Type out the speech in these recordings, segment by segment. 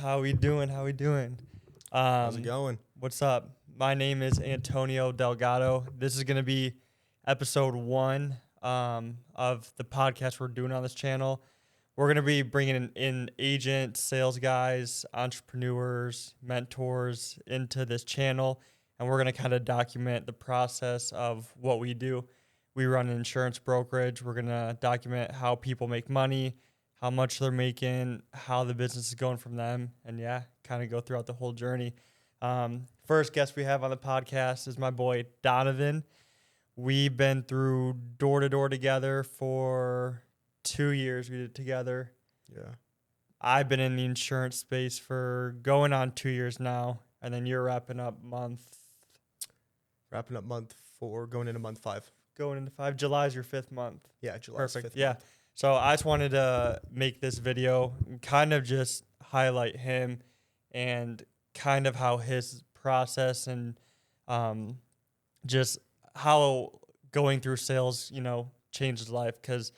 How we doing? How we doing? How's it going? What's up? My name is Antonio Delgado. This is going to be episode 1 of the podcast we're doing on this channel. We're going to be bringing in agents, sales guys, entrepreneurs, mentors into this channel, and we're going to kind of document the process of what we do. We run an insurance brokerage. We're going to document how people make money, how much they're making, how the business is going from them, and kind of go throughout the whole journey. First guest we have on the podcast is my boy Donovan. We've been through door to door together for 2 years. We did it together. Yeah. I've been in the insurance space for going on 2 years now, and then you're wrapping up month 4, going into month 5. going into 5. July's your 5th month. Yeah, July. Perfect. 5th Yeah. month. So I just wanted to make this video, kind of just highlight him and kind of how his process and just how going through sales, changed his life, because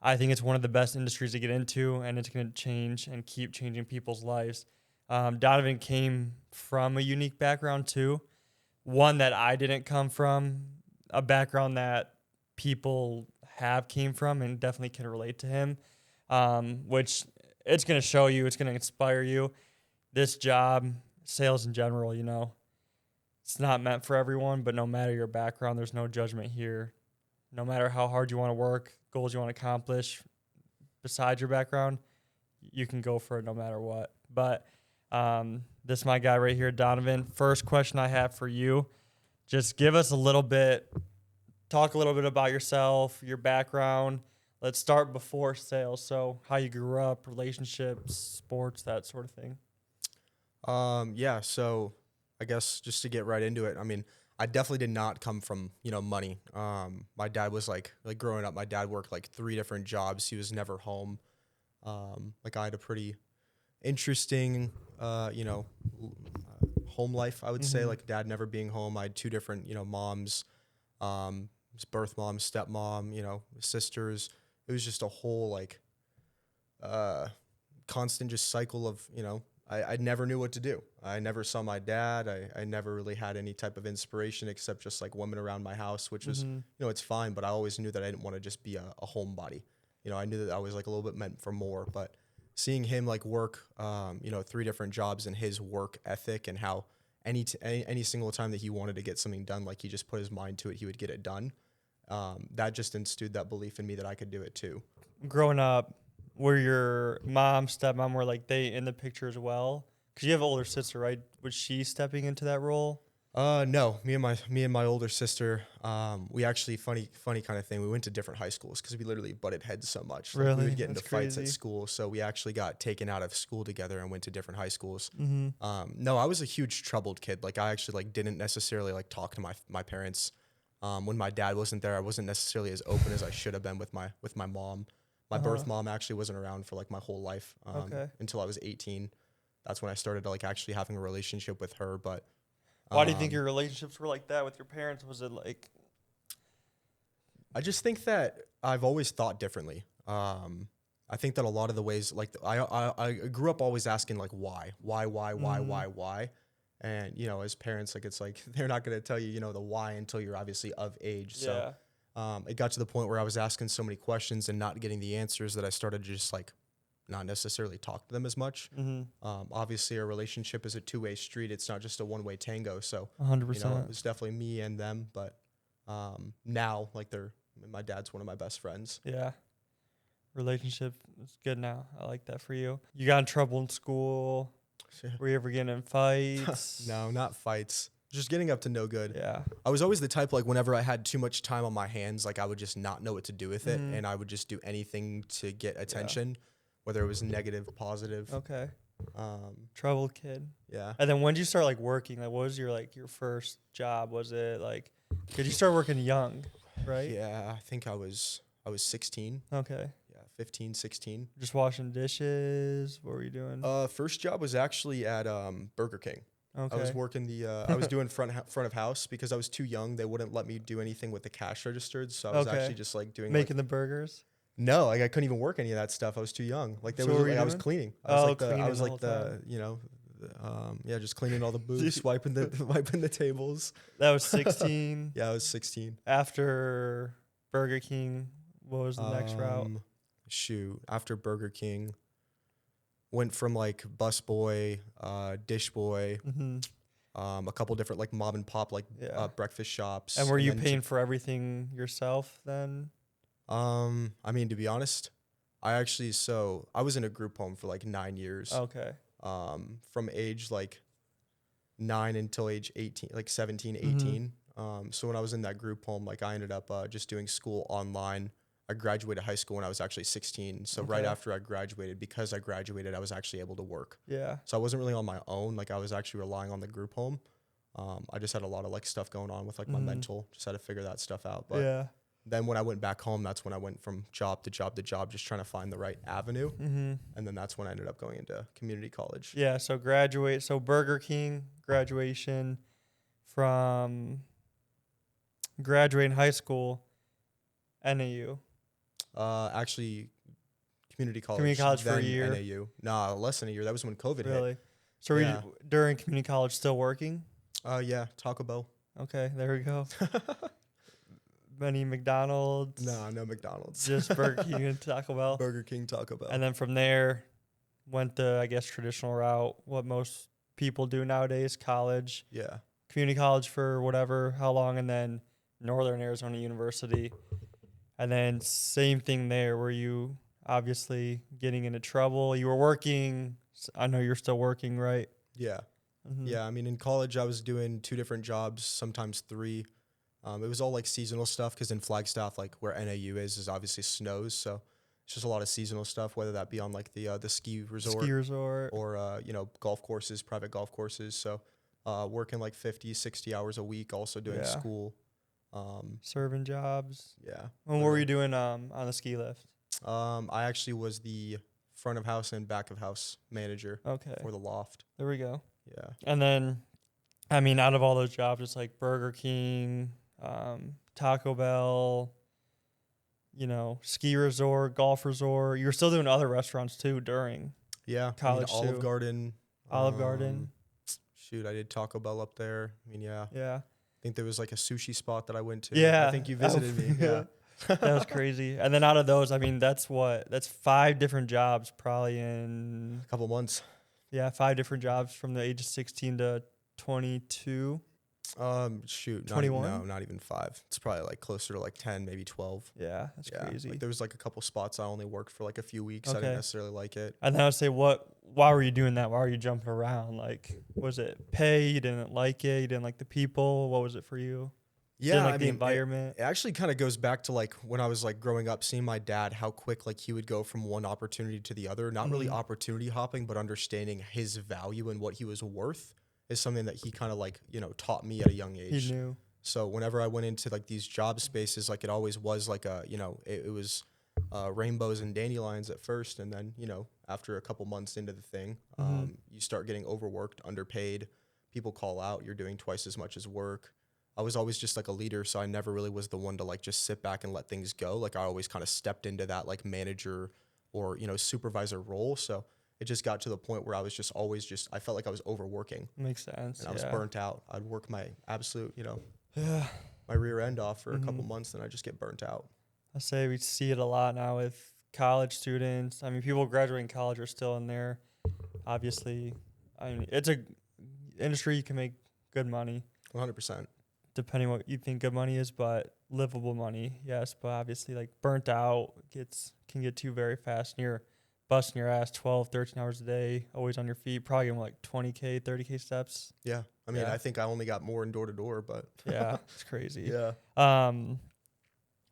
I think it's one of the best industries to get into, and it's going to change and keep changing people's lives. Donovan came from a unique background too, one that I didn't come from, a background that people have came from and definitely can relate to him, which it's going to show you, it's going to inspire you. This job, sales in general, it's not meant for everyone, but no matter your background, there's no judgment here. No matter how hard you want to work, goals you want to accomplish besides your background, you can go for it no matter what. But this is my guy right here, Donovan. First question I have for you, just give us talk a little bit about yourself, your background. Let's start before sales. So how you grew up, relationships, sports, that sort of thing. Yeah, so I guess just to get right into it, I mean, I definitely did not come from, money. My dad was like growing up, my dad worked like 3 different jobs. He was never home. I had a pretty interesting, home life, I would say, like dad never being home. I had 2 different, moms, his birth mom, stepmom, sisters. It was just a whole constant just cycle of, I never knew what to do. I never saw my dad. I never really had any type of inspiration except just like women around my house, which was, it's fine. But I always knew that I didn't want to just be a homebody. I knew that I was like a little bit meant for more. But seeing him work, 3 different jobs, and his work ethic, and how any single time that he wanted to get something done, he just put his mind to it, he would get it done. That just instilled that belief in me that I could do it too. Growing up, were your mom, stepmom, were they in the picture as well? Because you have an older sister, right? Was she stepping into that role? No, me and my older sister, we actually, funny kind of thing, we went to different high schools because we literally butted heads so much. Really? We would get That's into fights crazy. at school, so we actually got taken out of school together and went to different high schools. Mm-hmm. No, I was a huge troubled kid. I actually didn't necessarily talk to my parents. When my dad wasn't there, I wasn't necessarily as open as I should have been with my mom. My birth mom actually wasn't around for my whole life until I was 18. That's when I started to actually having a relationship with her. But why do you think your relationships were like that with your parents? Was it I just think that I've always thought differently. I think that a lot of the ways, I grew up always asking why, and as parents, it's they're not going to tell you the why until you're obviously of age. Yeah. So it got to the point where I was asking so many questions and not getting the answers that I started to just not necessarily talk to them as much. Obviously, a relationship is a 2-way street. It's not just a 1-way tango. So 100%? it was definitely me and them. But now, my dad's one of my best friends. Yeah. Relationship is good now. I like that for you. You got in trouble in school? Were you ever getting in fights? No, not fights. Just getting up to no good. Yeah. I was always the type, whenever I had too much time on my hands, I would just not know what to do with it. And I would just do anything to get attention, whether it was negative, positive. Okay. Troubled kid. Yeah. And then when did you start working? What was your first job? Was it did you start working young, right? Yeah, I think I was 16. Okay. Yeah, 15, 16. Just washing dishes? What were you doing? First job was actually at Burger King. Okay. I was working I was doing front of house because I was too young. They wouldn't let me do anything with the cash registered, so I was actually just doing making the burgers. No, like I couldn't even work any of that stuff. I was too young. Like So what were you I was doing? cleaning. Oh, I cleaning was the like whole time. yeah, just cleaning all the booths, wiping the wiping the tables. That was 16. Yeah, I was 16. After Burger King, what was the next route? Shoot, after Burger King, went from like busboy, dish boy, Mm-hmm. a couple different like mom and pop like Yeah. breakfast shops. And were you then paying for everything yourself then? I mean, to be honest, I was in a group home for like 9 years. Okay. From age like 9 until age 18, like 17, Mm-hmm. 18. So when I was in that group home, like I ended up just doing school online. I graduated high school when I was actually 16. So right Okay. after I graduated, because I graduated, I was actually able to work. Yeah. So I wasn't really on my own. Like I was actually relying on the group home. I just had a lot of like stuff going on with like my Mhm. mental, just had to figure that stuff out. But Yeah. then when I went back home, that's when I went from job to job to job, just trying to find the right avenue. Mm-hmm. And then that's when I ended up going into community college. Yeah. So Burger King graduation from graduating high school, NAU. Actually, community college. Community college for a then year? NAU. Nah, less than a year. That was when COVID hit. Really? So were Yeah. you during community college still working? Yeah, Taco Bell. Okay, there we go. Many McDonald's. No McDonald's. Just Burger King and Taco Bell. Burger King, Taco Bell. And then from there, went the, I guess, traditional route, what most people do nowadays, college, yeah. community college for whatever, how long, and then Northern Arizona University. And then same thing there, were you obviously getting into trouble? You were working, I know you're still working, right? Yeah. Mhm. Yeah. I mean, in college, I was doing 2 different jobs, sometimes 3. It was all like seasonal stuff because in Flagstaff, like where NAU is obviously snows. So it's just a lot of seasonal stuff, whether that be on like the ski resort, Ski resort. or, golf courses, private golf courses. So working like 50, 60 hours a week, also doing Yeah. school. Serving jobs. Yeah. And what were you doing on the ski lift? I actually was the front of house and back of house manager Okay, for the loft. there we go. Yeah. And then, I mean, out of all those jobs, it's like Burger King, Taco Bell, ski resort, golf resort. You were still doing other restaurants too during Yeah. college Olive too. Garden. Olive Garden. Shoot, I did Taco Bell up there. I mean, yeah. Yeah. I think there was like a sushi spot that I went to. Yeah. I think you visited me. Yeah. That was crazy. And then out of those, I mean, that's 5 different jobs probably in, A couple months. 5 different jobs from the age of 16 to 22. Shoot. 21? No, not even 5. It's probably like closer to like 10, maybe 12. Yeah, that's Yeah. crazy. Like there was like a couple spots I only worked for like a few weeks. I Okay. didn't necessarily like it. And then I would say, why were you doing that? Why were you jumping around? Like, was it pay? You didn't like it? You didn't like the people? What was it for you? Yeah. Didn't like I the mean, environment? it actually kind of goes back to like when I was like growing up, seeing my dad, how quick like he would go from one opportunity to the other. Not really Mhm. opportunity hopping, but understanding his value and what he was worth is something that he kind of like, taught me at a young age. He knew. So whenever I went into like these job spaces, like it always was like it was rainbows and dandelions at first. And then, after a couple months into the thing, Mhm. you start getting overworked, underpaid. People call out, you're doing twice as much as work. I was always just like a leader. So I never really was the one to like just sit back and let things go. Like I always kind of stepped into that like manager or, supervisor role. So it just got to the point where I was just always I felt like I was overworking Makes sense. and I was yeah. burnt out. I'd work my absolute, Yeah. my rear end off for a couple Mhm. months, then I just get burnt out. I say we see it a lot now with college students. I mean, people graduating college are still in there. Obviously, I mean, it's a industry you can make good money, 100%. depending what you think good money is, but livable money, yes. But obviously, like burnt out can get to you very fast. And you're busting your ass 12, 13 hours a day, always on your feet, probably getting like 20K, 30K steps. Yeah. I mean, Yeah. I think I only got more in door to door, but Yeah, it's crazy. yeah.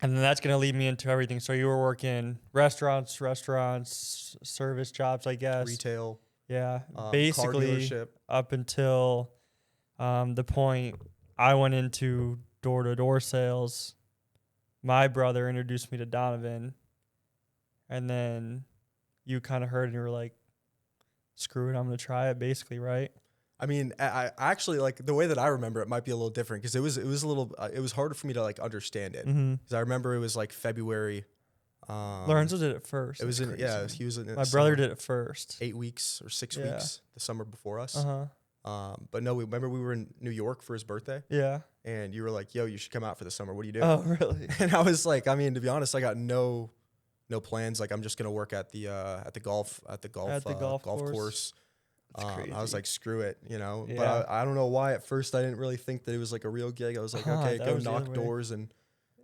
And then that's gonna lead me into everything. So you were working restaurants, service jobs, I guess. Retail, Yeah, car basically dealership. up until the point I went into door-to-door sales. My brother introduced me to Donovan, and then you kind of heard and you were like, "Screw it, I'm gonna try it." Basically, right? I mean, I actually like the way that I remember it might be a little different because it was a little it was harder for me to like understand it Mm-hmm. because I remember it was like February. Lorenzo did it first. It was That's in, crazy. yeah, he was in My summer, brother did it first. 8 weeks or 6 Yeah. weeks the summer before us. Uh-huh. But no, we remember we were in New York for his birthday, Yeah. and you were like, "Yo, you should come out for the summer. What do you do?" Oh, really? And I was like, I mean, to be honest, I got no plans. Like, I'm just gonna work at the golf course. That's crazy. I was like, screw it, you know. Yeah. But I don't know why at first I didn't really think that it was like a real gig. I was like, Huh, okay, that go was the knock other way. doors and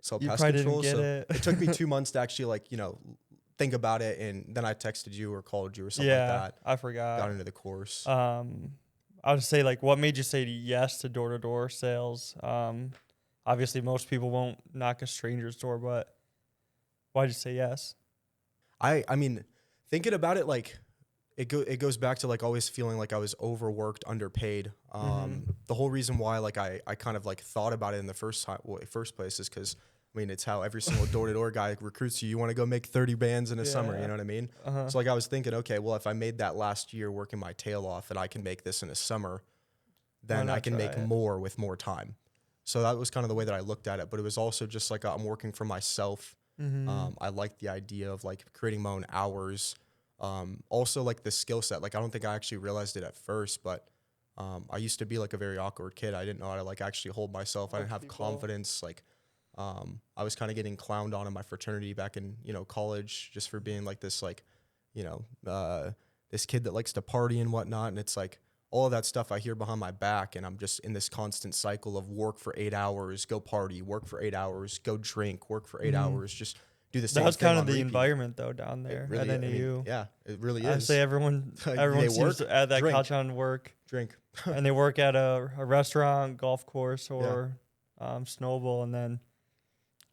sell You pest probably control. didn't get So it. it took me 2 months to actually like, you know, think about it, and then I texted you or called you or something Yeah, like that. I forgot. Got into the course. I would say, like, what made you say yes to door-to-door sales? Obviously, most people won't knock a stranger's door, but why'd you say yes? I mean, thinking about it, like it goes back to like always feeling like I was overworked, underpaid. The whole reason why like I kind of like thought about it in the first place is because I mean it's how every single door to door guy recruits you. You want to go make 30 bands in a summer, you know what I mean? Uh-huh. So like I was thinking, okay, well if I made that last year working my tail off and I can make this in a summer, then not I can try make it? more with more time. So that was kind of the way that I looked at it. But it was also just like I'm working for myself. I like the idea of like creating my own hours. Also like the skill set. Like I don't think I actually realized it at first, but I used to be like a very awkward kid. I didn't know how to like actually hold myself. I didn't have confidence. Like I was kind of getting clowned on in my fraternity back in, you know, college just for being like this, like, you know, this kid that likes to party and whatnot. And it's like all of that stuff I hear behind my back. And I'm just in this constant cycle of work for 8 hours, go party, work for 8 hours, go drink, work for 8 hours, just do the same That was thing kind on of the repeat. environment, though, down It there really, at I mean, NAU. yeah, it really I'd is. say everyone They seems work, to add that drink. couch on work, Drink. and they work at a restaurant, golf course, or snowball, and then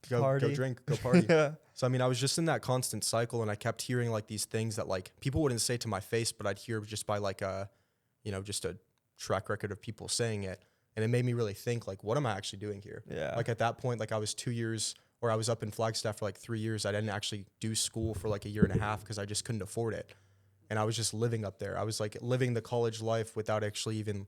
Go party. drink, go party. Yeah. So, I mean, I was just in that constant cycle, and I kept hearing like these things that like people wouldn't say to my face, but I'd hear just by like you know, just a track record of people saying it. And it made me really think like, what am I actually doing here? Yeah. Like at that point, like I was 2 years, or I was up in Flagstaff for like 3 years. I didn't actually do school for like a year and a half because I just couldn't afford it. And I was just living up there. I was like living the college life without actually even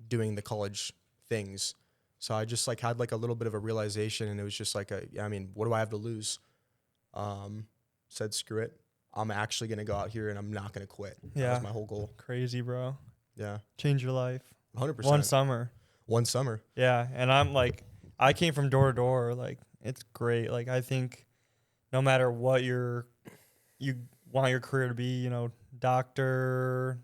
doing the college things. So I just like had like a little bit of a realization, and it was just like I mean, what do I have to lose? Said screw it. I'm actually gonna go out here and I'm not gonna quit. That Yeah. was my whole goal. Crazy, bro. Yeah, Change your life. 100%. One summer. One summer. Yeah, and I'm like, I came from door to door. Like, it's great. Like, I think no matter what you want your career to be, you know, doctor,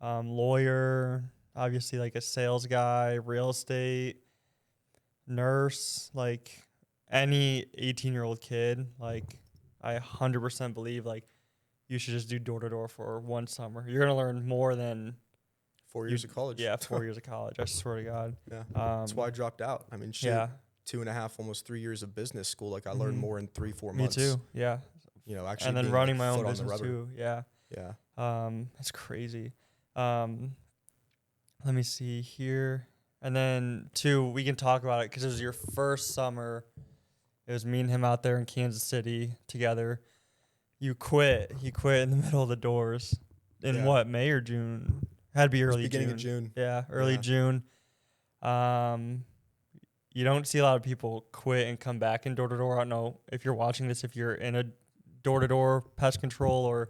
lawyer, obviously like a sales guy, real estate, nurse, like any 18-year-old kid, like I 100% believe like you should just do door to door for one summer. You're gonna learn more than 4 years of college. yeah 4 years of college. I swear to God. Yeah. That's why I dropped out. I mean, shit, Yeah, 2.5, almost 3 years of business school. Like I learned more in 3-4 me months. too. Yeah, You know, actually. and then being, running like, my own foot on the business rubber. too. Yeah. Yeah. That's crazy. Let me see here. And then two, we can talk about it because it was your first summer. It was me and him out there in Kansas City together. You quit. He quit in the middle of the doors in Yeah. what, May or June? Had to be early Beginning June. of June. Yeah, early Yeah. June. You don't see a lot of people quit and come back in door to door. I don't know if you're watching this, if you're in a door to door pest control or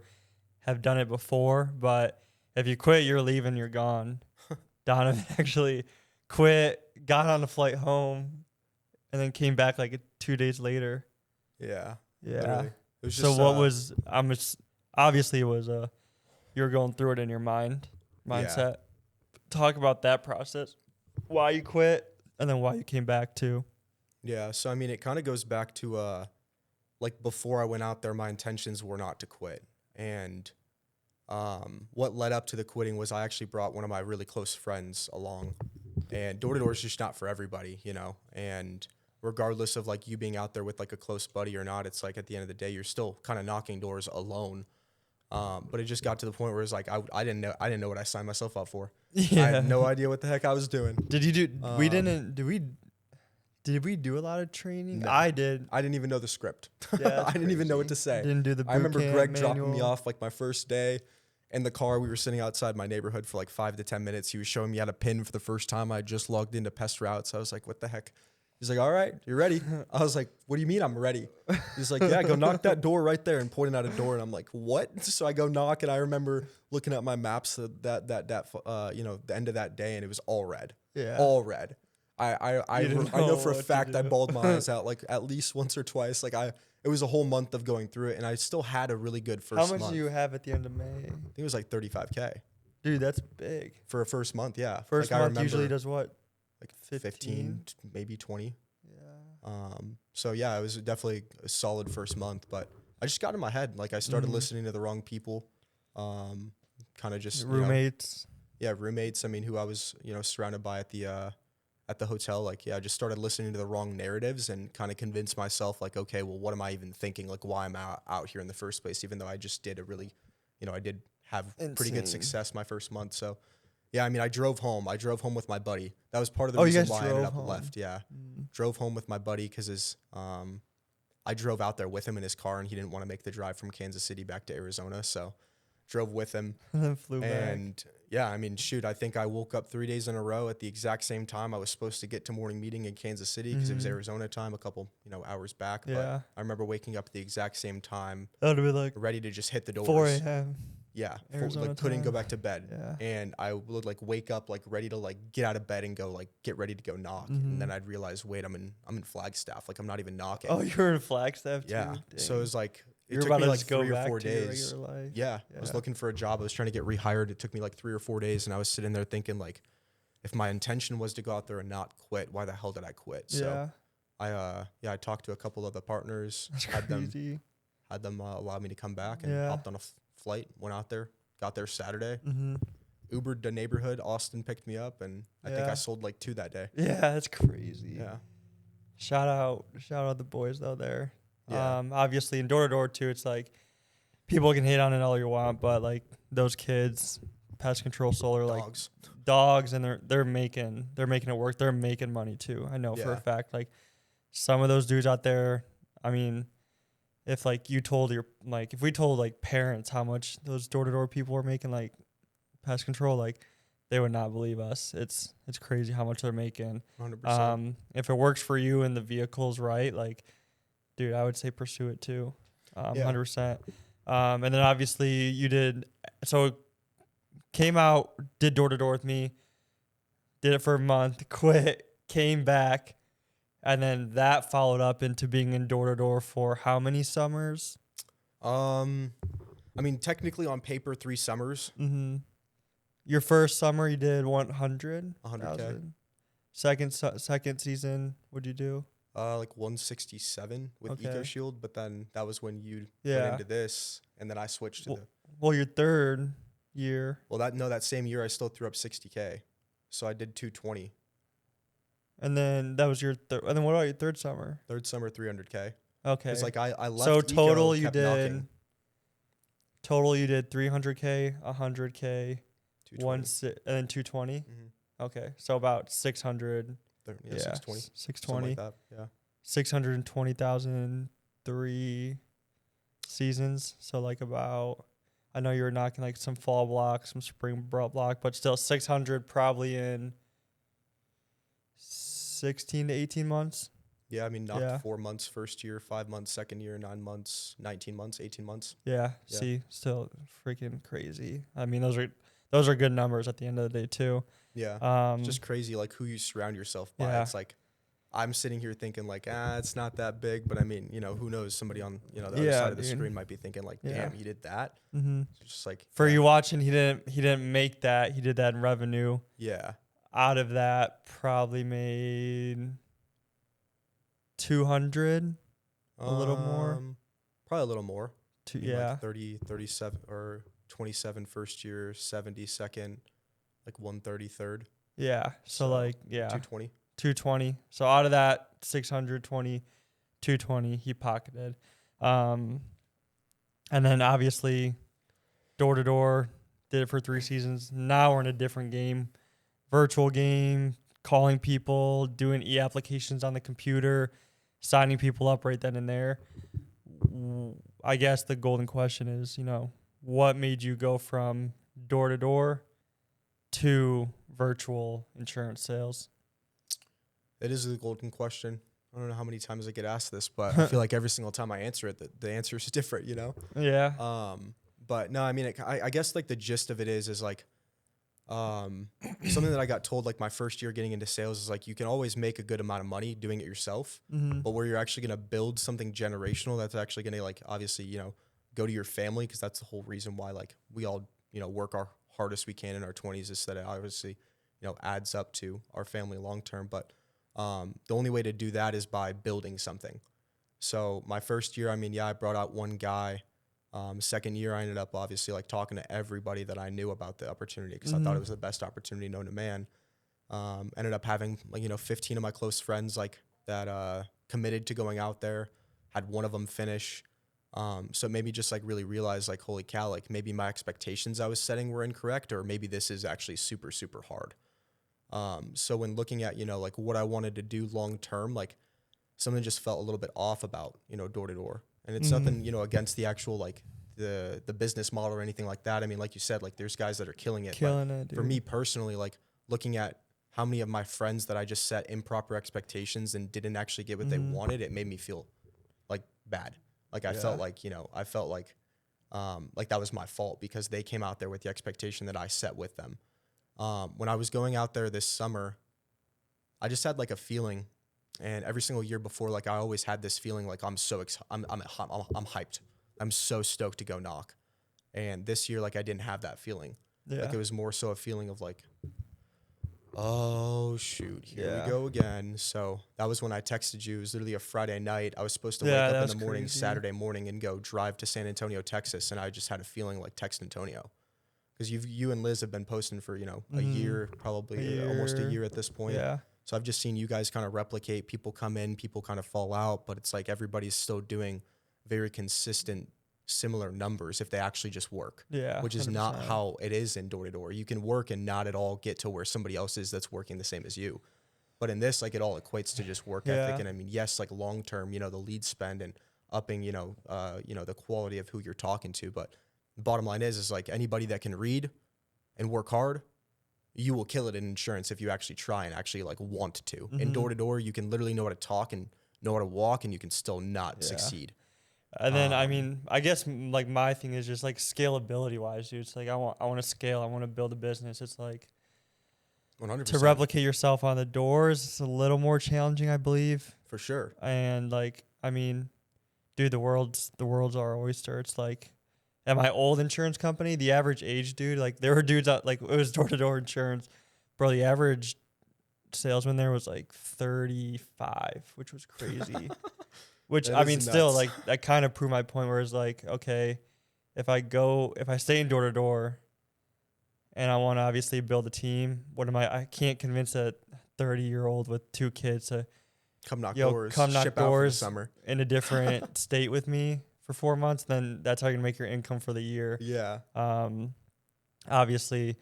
have done it before, but if you quit, you're leaving, you're gone. Donovan actually quit, got on a flight home, and then came back like 2 days later. Yeah. Yeah. Literally. It was So just, what was obviously it was you were going through it in your mindset. Talk about that process, why you quit, and then why you came back too. Yeah, so I mean, it kind of goes back to like before I went out there, my intentions were not to quit, and what led up to the quitting was I actually brought one of my really close friends along, and door to door is just not for everybody, you know, and regardless of like you being out there with like a close buddy or not, it's like at the end of the day, you're still kind of knocking doors alone. But it just got to the point where it's like I didn't know what I signed myself up for. Yeah. I had no idea what the heck I was doing. Did you do? Did we do a lot of training? No. I did. I didn't even know the script. Yeah, I didn't even know what to crazy. say. Didn't do the boot I remember camp Greg dropping me manual. off like my first day in the car. We were sitting outside my neighborhood for like 5 to 10 minutes. He was showing me how to pin for the first time. I just logged into Pest Routes. I was like, what the heck? He's like, all right, you ready? I was like, what do you mean I'm ready? He's like, yeah, go knock that door right there, and pointing at a door. And I'm like, what? So I go knock, and I remember looking at my maps the end of that day, and it was all red. Yeah. All red. I You didn't know know for a what to fact I do. bawled my eyes out like at least once or twice. Like it was a whole month of going through it, and I still had a really good first How month. much do you have at the end of May? I think it was like 35K Dude, that's big. for a first month. Yeah. First Like, I month remember, usually does what? like 15? 15, maybe 20. Yeah. So yeah, it was definitely a solid first month, but I just got in my head. Like I started Mhm. listening to the wrong people. Kind of just Roommates. roommates. I mean, who I was, surrounded by at the hotel. Like, yeah, I just started listening to the wrong narratives and kind of convinced myself like, okay, well, what am I even thinking? Like, why am I out here in the first place? Even though I just did I did have pretty good Insane. success my first month. So yeah, I mean, I drove home with my buddy. That was part of the Oh, you reason guys why I ended drove up home. left. Yeah. Mm. Drove home with my buddy because I drove out there with him in his car, and he didn't want to make the drive from Kansas City back to Arizona. So drove with him. And then flew back. And yeah, I mean, shoot, I think I woke up 3 days in a row at the exact same time I was supposed to get to morning meeting in Kansas City because it was Mhm. Arizona time a couple, hours back. Yeah. But I remember waking up at the exact same time, That would be like ready to just hit the doors. 4 a.m. Yeah. Arizona Like couldn't go time. back to bed. Yeah. And I would like wake up like ready to like get out of bed and go like get ready to go knock. Mhm. And then I'd realize, wait, I'm in Flagstaff. Like I'm not even knocking. Oh, you were in Flagstaff too? yeah. So it Dang. was like it You're took about me to like just go 3 or back 4 to your days. regular life. Yeah, I was Yeah. looking for a job. I was trying to get rehired. It took me like 3 or 4 days, and I was sitting there thinking like, if my intention was to go out there and not quit, why the hell did I quit? So Yeah. I talked to a couple of the partners, That's had them crazy. allow me to come back, and Yeah. hopped on a flight, went out there, got there Saturday, Mm-hmm. Ubered the neighborhood. Austin picked me up, and I think Yeah. I sold like 2 that day. Yeah, that's crazy. Yeah, Shout out the boys though there. Yeah. Obviously in door to door too, it's like people can hate on it all you want, but like those kids, pest control solar, like dogs. dogs, and they're making it work. They're making money too. I know for a Yeah. fact. Like some of those dudes out there, I mean, if like you told if we told like parents how much those door to door people were making like pest control, like they would not believe us. It's crazy how much they're making. 100%. If it works for you and the vehicle's right, like, dude, I would say pursue it too. Yeah. 100%. And then obviously you did, so came out, did door to door with me, did it for a month, quit, came back, and then that followed up into being in door to door for how many summers? I mean, technically on paper, 3 summers. Mm-hmm. Your first summer you did 100? 100K. Second season, what'd you do? Like 167 with Okay. EcoShield, but then that was when you Yeah. went into this, and then I switched to Well, your third year. that same year I still threw up 60K, so I did 220. And then that was your third. And then what about your third summer? Third summer 300K. Okay. It's like I left. So Eco, total you kept did. knocking, Total you did 300K, 100K, 220. and then 220. Mhm. Okay, so about 600. Yeah, 620. Something 620. like that. Yeah. 620,000 3 seasons. So like about, I know you were knocking like some fall block, some spring block, but still 600 probably in 16 to 18 months. Yeah, I mean, knocked Yeah. 4 months first year, 5 months second year, 9 months, 19 months, 18 months. Yeah, Yeah. see, still freaking crazy. I mean, those are good numbers at the end of the day too. Yeah. It's just crazy, like who you surround yourself by. Yeah. It's like I'm sitting here thinking like, it's not that big, but I mean, who knows? Somebody on the other Yeah, side of the dude. screen might be thinking like, Yeah. damn, you did that. hmm It's just like For yeah. you watching, he didn't make that. He did that in revenue. Yeah. Out of that, probably made 200. A little more? Probably a little more. Maybe Yeah. Like 30, 37 or 27 first year, 70 second, like 130 third, Yeah. So, So, like, yeah, 220. 220. So out of that 620, 220 he pocketed. And then obviously door to door, did it for 3 seasons. Now we're in a different game. Virtual game, calling people, doing e-applications on the computer, signing people up right then and there. I guess the golden question is, what made you go from door to door to virtual insurance sales? It is a golden question. I don't know how many times I get asked this, but I feel like every single time I answer it, the answer is different, you know? Yeah. But no, I mean, I guess like the gist of it is like, something that I got told like my first year getting into sales is like, you can always make a good amount of money doing it yourself, but where you're actually going to build something generational, that's actually going to like, obviously, you know, go to your family. Cause that's the whole reason why like we all, you know, work our hardest we can in our 20s is that it obviously, you know, adds up to our family long-term. But, the only way to do that is by building something. So my first year, I mean, yeah, I brought out one guy. Second year, I ended up obviously like talking to everybody that I knew about the opportunity because I thought it was the best opportunity known to man. Ended up having like, you know, 15 of my close friends like that committed to going out there. Had one of them finish. So it made me just like really realize like, holy cow, like maybe my expectations I was setting were incorrect, or maybe this is actually super, super hard. So when looking at, you know, like what I wanted to do long term, like something just felt a little bit off about, you know, door to door. And it's nothing, you know, against the actual like the business model or anything like that. I mean, like you said, like there's guys that are killing it. Killing it, dude. For me personally, like looking at how many of my friends that I just set improper expectations and didn't actually get what they wanted, it made me feel like bad. Like I felt like, you know, I felt like that was my fault because they came out there with the expectation that I set with them. When I was going out there this summer, I just had like a feeling. And every single year before, like I always had this feeling like I'm so I'm hyped. I'm so stoked to go knock. And this year, like I didn't have that feeling. Yeah. Like it was more so a feeling of like, oh shoot, here Yeah. we go again. So that was when I texted you. It was literally a Friday night. I was supposed to Yeah, wake that up in was the morning, crazy. Saturday morning, and go drive to San Antonio, Texas. And I just had a feeling like text Antonio. Because you and Liz have been posting for, you know, a year, probably almost a year at this point. Yeah. So I've just seen you guys kind of replicate. People come in, people kind of fall out, but it's like everybody's still doing very consistent, similar numbers if they actually just work. Yeah. Which is 100%. not how it is in door to door. You can work and not at all get to where somebody else is that's working the same as you. But in this, like it all equates to just work ethic. And I mean, yes, like long term, you know, the lead spend and upping, you know, the quality of who you're talking to. But the bottom line is like anybody that can read and work hard, you will kill it in insurance if you actually try and actually like want to. In door to door, you can literally know how to talk and know how to walk, and you can still not succeed. And then I mean, I guess like my thing is just like scalability wise, dude. It's like I want to scale. I want to build a business. It's like 100%. to replicate yourself on the doors. It's a little more challenging, I believe. For sure. And like, I mean, dude, the world's our oyster. It's like at my old insurance company, the average age dude, like there were dudes out, like it was door to door insurance, bro. The average salesman there was like 35, which was crazy. Which That I is mean, nuts. still like that kind of proved my point. Where it's like, okay, if I stay in door to door, and I want to obviously build a team, I can't convince a 30-year-old with 2 kids to Come knock Yo, doors. come knock ship out for the doors. summer. in a different state with me for 4 months. Then that's how you're gonna make your income for the year. Yeah. Obviously,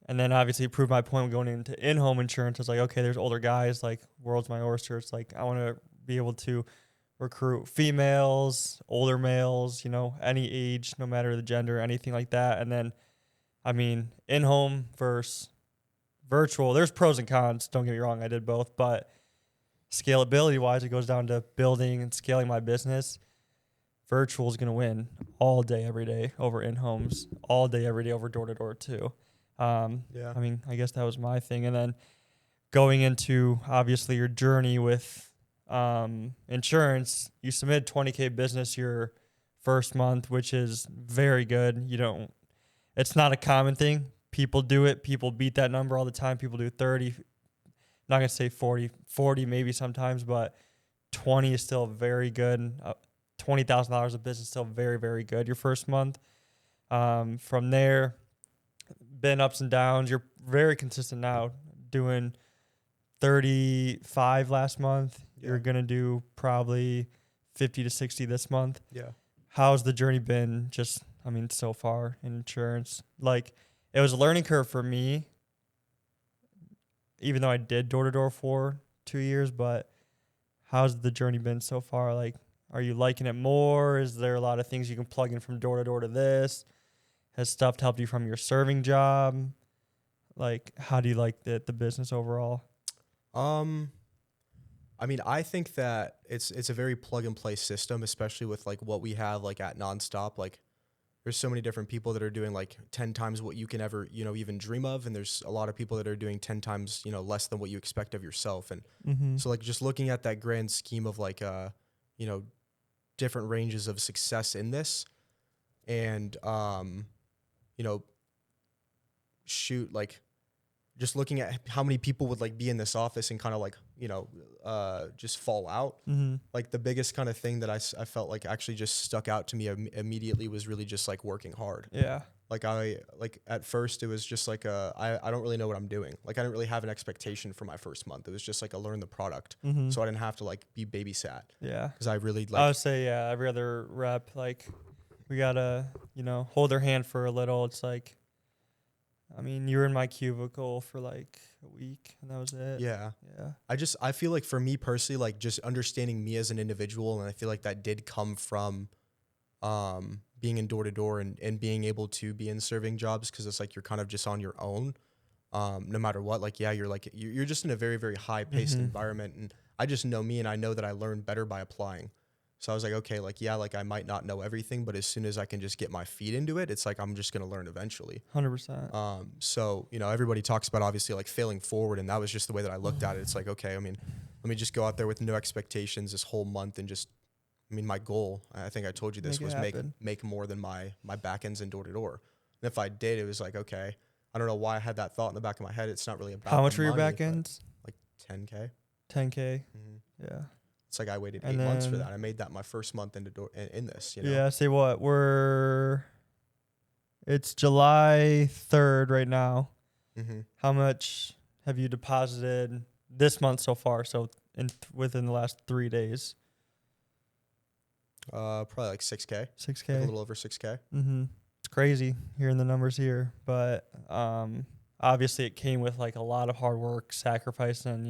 and then obviously prove my point when going into in-home insurance. It's like, okay, there's older guys, like world's my oyster. It's like I want to be able to recruit females, older males, you know, any age, no matter the gender, anything like that. And then, I mean, in-home versus virtual, there's pros and cons. Don't get me wrong, I did both, but scalability-wise, it goes down to building and scaling my business. Virtual is going to win all day, every day over in-homes, all day, every day over door-to-door too. Yeah. I mean, I guess that was my thing. And then going into, obviously, your journey with insurance, you submit 20K business your first month, which is very good. It's not a common thing. People do it. People beat that number all the time. People do 30, not going to say 40 maybe sometimes, but 20 is still very good. $20,000 of business is still very, very good your first month. From there, been ups and downs. You're very consistent now, doing 35 last month. Yeah. You're going to do probably 50 to 60 this month. Yeah. How's the journey been so far in insurance? Like, it was a learning curve for me, even though I did door-to-door for 2 years, but how's the journey been so far? Like, are you liking it more? Is there a lot of things you can plug in from door-to-door to this? Has stuff helped you from your serving job? Like, how do you like the business overall? I mean, I think that it's a very plug and play system, especially with like what we have like at Nonstop. Like there's so many different people that are doing like 10 times what you can ever, even dream of. And there's a lot of people that are doing 10 times, less than what you expect of yourself. And Mm-hmm. so like just looking at that grand scheme of like, you know, different ranges of success in this and, you know, shoot, like just looking at how many people would like be in this office and kind of like, just fall out. Mm-hmm. Like the biggest kind of thing that I felt like actually just stuck out to me immediately was really just like working hard. Yeah. Like at first it was just like I don't really know what I'm doing. Like I didn't really have an expectation for my first month. It was just like I learned the product. Mm-hmm. So I didn't have to like be babysat. Yeah. Because I really I like, would say, yeah, every other rep, like, we gotta, hold their hand for a little. It's like, I mean, you were in my cubicle for like a week, and that was it. yeah. Yeah. I feel like for me personally, like just understanding me as an individual, and I feel like that did come from being in door to door and being able to be in serving jobs, because it's like you're kind of just on your own, no matter what. Like, yeah, you're just in a very, very high paced Mm-hmm. environment, and I just know me, and I know that I learn better by applying. So I was like, okay, like, yeah, like I might not know everything, but as soon as I can just get my feet into it, it's like I'm just gonna learn eventually. 100%. So, everybody talks about obviously like failing forward, and that was just the way that I looked at it. It's like, okay, I mean, let me just go out there with no expectations this whole month and just, I mean, my goal, I think I told you this, Make it was happen. make more than my back ends in door to door. And if I did, it was like, okay, I don't know why I had that thought in the back of my head. It's not really about How much the were your money, back but ends? like 10K. 10K. hmm Yeah. It's like I waited And 8 months for then- that. I made that my first month into in this, Yeah. Say what? It's July 3rd right now. Mm-hmm. How much have you deposited this month so far? So within the last 3 days, Probably like 6K, like a 6K. little over 6K. Mm-hmm. It's crazy hearing the numbers here, but obviously it came with like a lot of hard work, sacrifice, and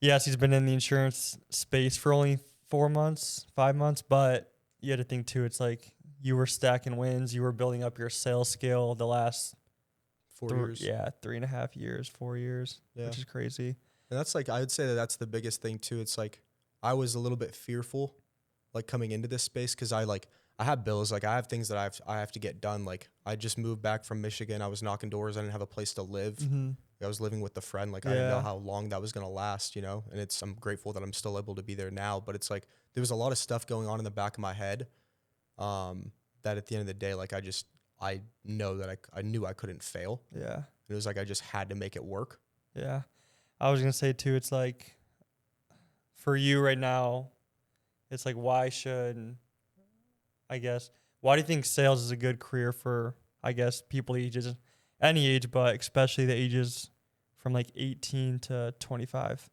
yes, he's been in the insurance space for only 4 months, 5 months, but you had to think too. It's like you were stacking wins, you were building up your sales skill the last 4 years. 3.5 years, 4 years, Yeah. which is crazy. And that's like, I would say that that's the biggest thing too. It's like, I was a little bit fearful, like coming into this space. Cause I have bills, like I have things that I have to get done. Like I just moved back from Michigan. I was knocking doors. I didn't have a place to live. Mm-hmm. I was living with a friend. Like I didn't know Yeah. how long that was going to last, and I'm grateful that I'm still able to be there now. But it's like, there was a lot of stuff going on in the back of my head. That at the end of the day, like I know that I knew I couldn't fail. Yeah. And it was like, I just had to make it work. Yeah. I was going to say too, it's like for you right now, it's like, why do you think sales is a good career for, I guess, people ages, any age, but especially the ages from like 18 to 25?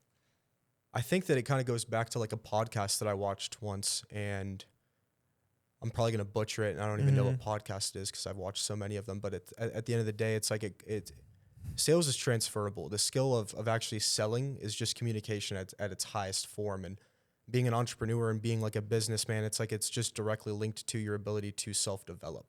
I think that it kind of goes back to like a podcast that I watched once, and I'm probably going to butcher it. And I don't even know what podcast it is because I've watched so many of them. But at the end of the day, it's like sales is transferable. The skill of actually selling is just communication at its highest form. And being an entrepreneur and being like a businessman, it's like it's just directly linked to your ability to self-develop.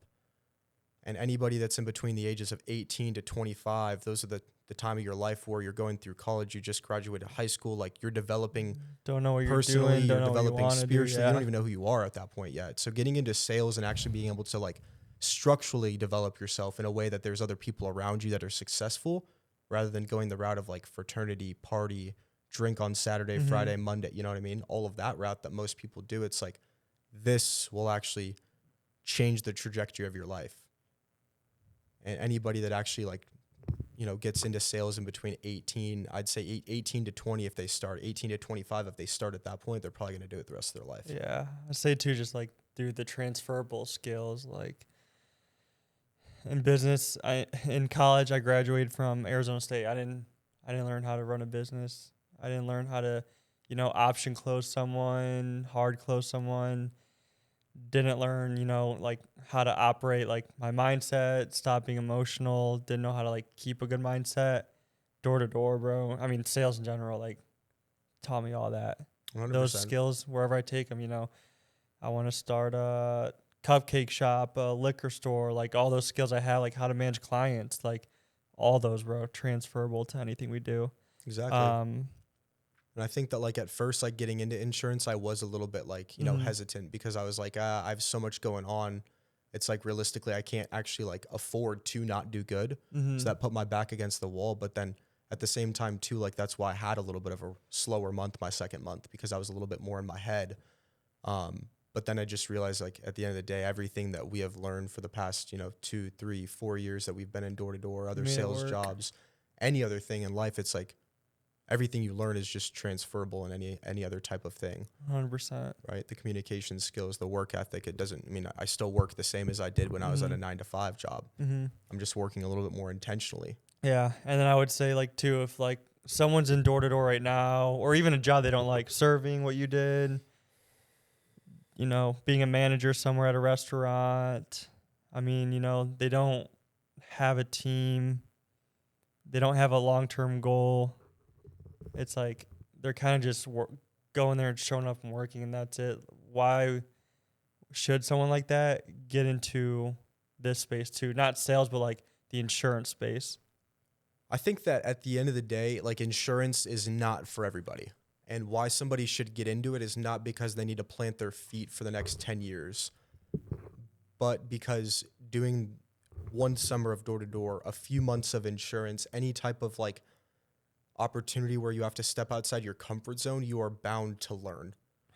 And anybody that's in between the ages of 18 to 25, those are the time of your life where you're going through college, you just graduated high school, like you're developing Don't know what you're personally, doing, you're don't know what you developing want to do. spiritually. Yeah. You don't even know who you are at that point yet. So getting into sales and actually being able to like structurally develop yourself in a way that there's other people around you that are successful, rather than going the route of like fraternity, party, drink on Saturday, Friday, Monday, you know what I mean? All of that route that most people do. It's like, this will actually change the trajectory of your life. And anybody that actually like, gets into sales in between 18, I'd say 18 to 20 if they start, 18 to 25 if they start at that point, they're probably going to do it the rest of their life. Yeah. I'd say too, just like through the transferable skills, like in business, in college, I graduated from Arizona State. I didn't learn how to run a business. I didn't learn how to, option close someone, hard close someone. Didn't learn, like how to operate like my mindset, stop being emotional. Didn't know how to like keep a good mindset. Door to door, bro. I mean, sales in general, like taught me all that. 100%. Those skills wherever I take them, I want to start a cupcake shop, a liquor store, like all those skills I have, like how to manage clients, like all those, bro, transferable to anything we do. Exactly. And I think that like at first, like getting into insurance, I was a little bit like, you know, hesitant because I was like, I have so much going on. It's like realistically, I can't actually like afford to not do good. So that put my back against the wall. But then at the same time too, like that's why I had a little bit of a slower month, my second month, because I was a little bit more in my head. But then I just realized like at the end of the day, everything that we have learned for the past, you know, 2, 3, 4 years that we've been in door to door, other sales jobs, any other thing in life, it's like, everything you learn is just transferable in any other type of thing. 100%. Right? The communication skills, the work ethic, it doesn't, I mean, I still work the same as I did when I was at a 9-to-5 job. I'm just working a little bit more intentionally. Yeah. And then I would say like too, if like someone's in door to door right now, or even a job they don't like, serving what you did, you know, being a manager somewhere at a restaurant. I mean, you know, they don't have a team. They don't have a long-term goal. It's like they're kind of just going there and showing up and working, and that's it. Why should someone like that get into this space too? Not sales, but like the insurance space. I think that at the end of the day, like insurance is not for everybody. And why somebody should get into it is not because they need to plant their feet for the next 10 years, but because doing one summer of door to door, a few months of insurance, any type of like opportunity where you have to step outside your comfort zone, you are bound to learn.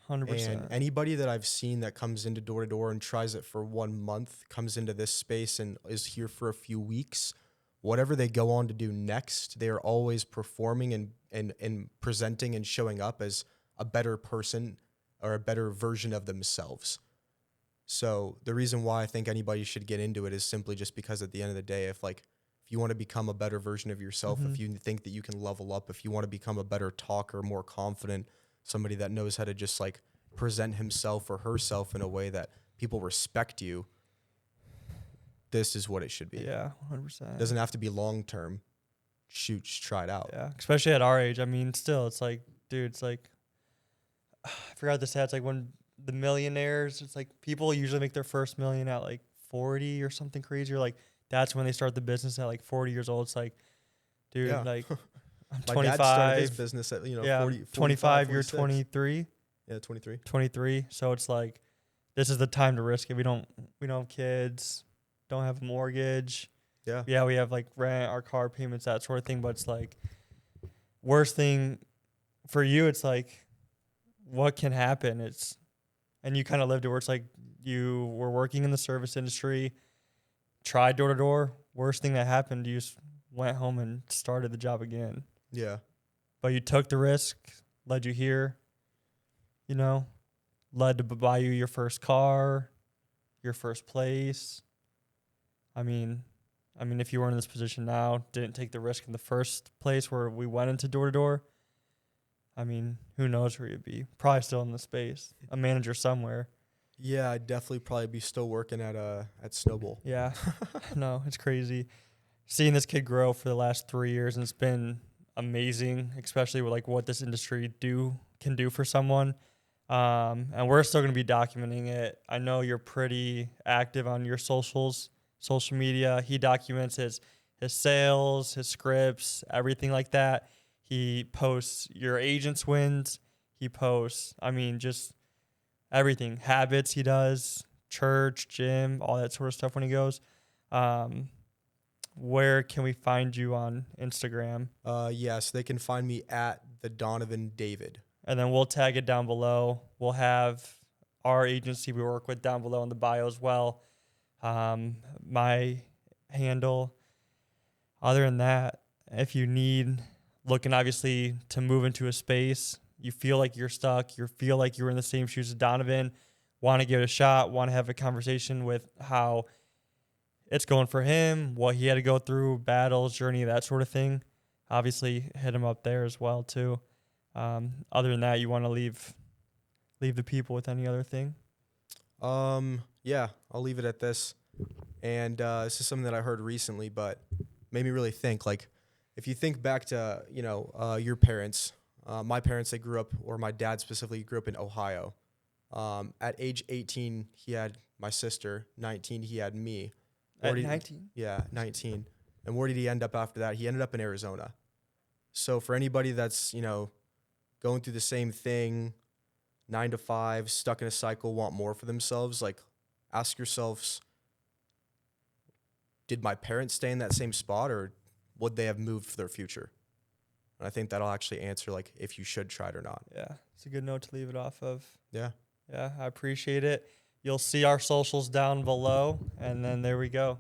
100%. And anybody that I've seen that comes into door to door and tries it for 1 month, comes into this space and is here for a few weeks, whatever they go on to do next, they are always performing and presenting and showing up as a better person or a better version of themselves. So the reason why I think anybody should get into it is simply just because at the end of the day, if you want to become a better version of yourself, if you think that you can level up, if you want to become a better talker, more confident, somebody that knows how to just like present himself or herself in a way that people respect you, this is what it should be. Yeah, 100%. Doesn't have to be long term. Shoot, just try it out. Yeah, especially at our age. I mean, still, it's like, dude, it's like, I forgot the stats. Like when the millionaires, it's like people usually make their first million at like 40 or something crazy. Or like that's when they start the business at like 40 years old. It's like, dude, like I'm 25. My dad started his business at 40, 25. You're 46. 23. Yeah, 23. 23. So it's like, this is the time to risk it. We don't have kids, don't have a mortgage. Yeah, we have like rent, our car payments, that sort of thing. But it's like, worst thing for you, it's like, what can happen? And you kind of lived it where it's like you were working in the service industry, tried door to door. Worst thing that happened, you just went home and started the job again. Yeah. But you took the risk, led you here, you know, led to buy you your first car, your first place. I mean, if you weren't in this position now, didn't take the risk in the first place where we went into door to door, I mean, who knows where you'd be? Probably still in the space, a manager somewhere. Yeah, I'd definitely probably be still working at Snowball. Yeah, no, it's crazy. Seeing this kid grow for the last 3 years, and it's been amazing, especially with like what this industry can do for someone. And we're still going to be documenting it. I know you're pretty active on your social media. He documents his sales, his scripts, everything like that. He posts your agent's wins. He posts, just everything, habits he does, church, gym, all that sort of stuff when he goes. Where can we find you on Instagram? Yes, they can find me at the Donovan David. And then we'll tag it down below. We'll have our agency we work with down below in the bio as well. My handle. Other than that, if you need, looking obviously to move into a space, you feel like you're stuck, you feel like you're in the same shoes as Donovan, want to give it a shot, want to have a conversation with how it's going for him, what he had to go through, battles, journey, that sort of thing. Obviously, hit him up there as well too. Other than that, you want to leave the people with any other thing? Yeah, I'll leave it at this. And this is something that I heard recently, but made me really think. Like, if you think back to your parents, my parents, they grew up, or my dad specifically grew up in Ohio. At age 18, he had my sister. 19, he had me. At 19? Yeah, 19. And where did he end up after that? He ended up in Arizona. So for anybody that's, going through the same thing, 9 to 5, stuck in a cycle, want more for themselves, like ask yourselves, did my parents stay in that same spot, or would they have moved for their future? And I think that'll actually answer like if you should try it or not. Yeah, it's a good note to leave it off of. Yeah. Yeah, I appreciate it. You'll see our socials down below, and then there we go.